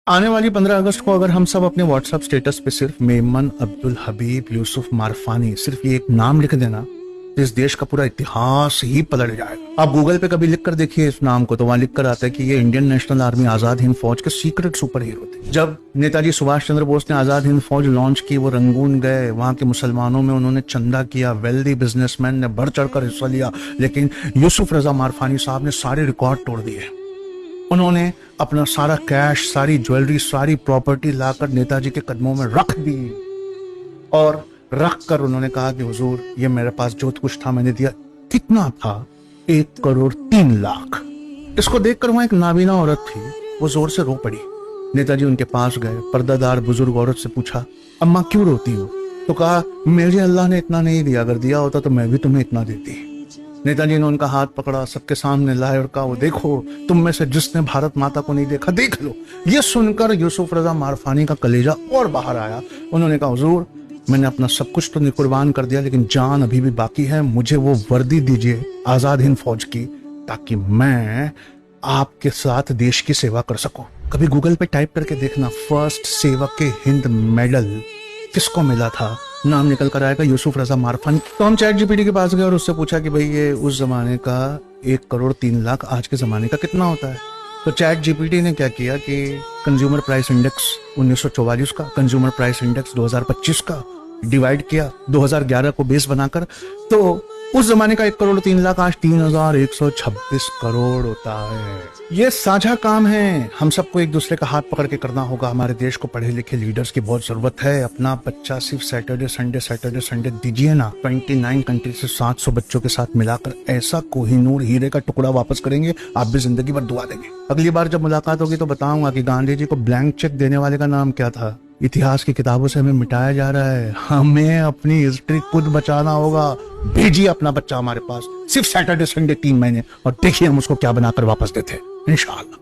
आने वाली 15 अगस्त को अगर हम सब अपने व्हाट्सएप स्टेटस पे सिर्फ मेमन अब्दुल हबीब यूसुफ मारफानी सिर्फ ये एक नाम लिख देना तो इस देश का पूरा इतिहास ही पलट जाएगा। आप गूगल पे कभी लिख कर देखिए इस नाम को, तो वहां लिख कर आता है कि ये Indian national army Azad Hind फौज के सीक्रेट सुपर हीरो थे। जब नेताजी सुभाष चंद्र बोस ने आजाद हिंद फौज लॉन्च की, वो रंगून गए, वहां के मुसलमानों में उन्होंने चंदा किया, वेल्दी बिजनेसमैन ने बढ़ चढ़कर हिस्सा लिया, लेकिन यूसुफ रजा मारफानी साहब ने सारे रिकॉर्ड तोड़ दिए। उन्होंने अपना सारा कैश, सारी ज्वेलरी, सारी प्रॉपर्टी लाकर नेताजी के कदमों में रख दी और रख कर उन्होंने कहा कि हुजूर, ये मेरे पास जो कुछ था मैंने दिया। कितना था? 1,03,00,000। इसको देखकर वहां एक नाबीना औरत थी, वो जोर से रो पड़ी। नेताजी उनके पास गए, पर्दादार बुजुर्ग औरत से पूछा, अम्मा क्यों रोती हो? तो कहा, मुझे अल्लाह ने इतना नहीं दिया, अगर दिया होता तो मैं भी तुम्हें इतना देती। नेताजी ने उनका हाथ पकड़ा, सबके सामने लाए और कहा, वो देखो, तुम में से जिसने भारत माता को नहीं देखा देख लो। ये सुनकर यूसुफ रजा मारफानी का कलेजा और बाहर आया। उन्होंने कहा, हुजूर, मैंने अपना सब कुछ तो कुर्बान कर दिया, लेकिन जान अभी भी बाकी है। मुझे वो वर्दी दीजिए आजाद हिंद फौज की, ताकि मैं आपके साथ देश की सेवा कर सकूं। कभी गूगल पे टाइप करके देखना, फर्स्ट सेवक के हिंद मेडल किसको मिला था, नाम निकल कर आएगा, यूसुफ रजा मारफानी। तो हम चैट जीपीटी के पास गए और उससे पूछा कि भाई ये उस जमाने का 1,03,00,000 आज के जमाने का कितना होता है। तो चैट जीपीटी ने क्या किया कि कंज्यूमर प्राइस इंडेक्स 1944 का, कंज्यूमर प्राइस इंडेक्स 2025 का डिवाइड किया 2011 को बेस बनाकर, तो उस जमाने का 1,03,00,000 आज 3,126 करोड़ होता है। ये साझा काम है, हम सबको एक दूसरे का हाथ पकड़ के करना होगा। हमारे देश को पढ़े लिखे लीडर्स की बहुत जरूरत है। अपना बच्चा सिर्फ सैटरडे संडे दीजिए ना। 29 कंट्री से 700 बच्चों के साथ मिलाकर ऐसा कोहिनूर हीरे का टुकड़ा वापस करेंगे, आप भी जिंदगी भर दुआ देंगे। अगली बार जब मुलाकात होगी तो बताऊंगा कि गांधी जी को ब्लैंक चेक देने वाले का नाम क्या था। इतिहास की किताबों से हमें मिटाया जा रहा है, हमें अपनी हिस्ट्री खुद बचाना होगा। भेजिए अपना बच्चा हमारे पास सिर्फ सैटरडे संडे 3 महीने और देखिए हम उसको क्या बनाकर वापस देते हैं, इंशाअल्लाह।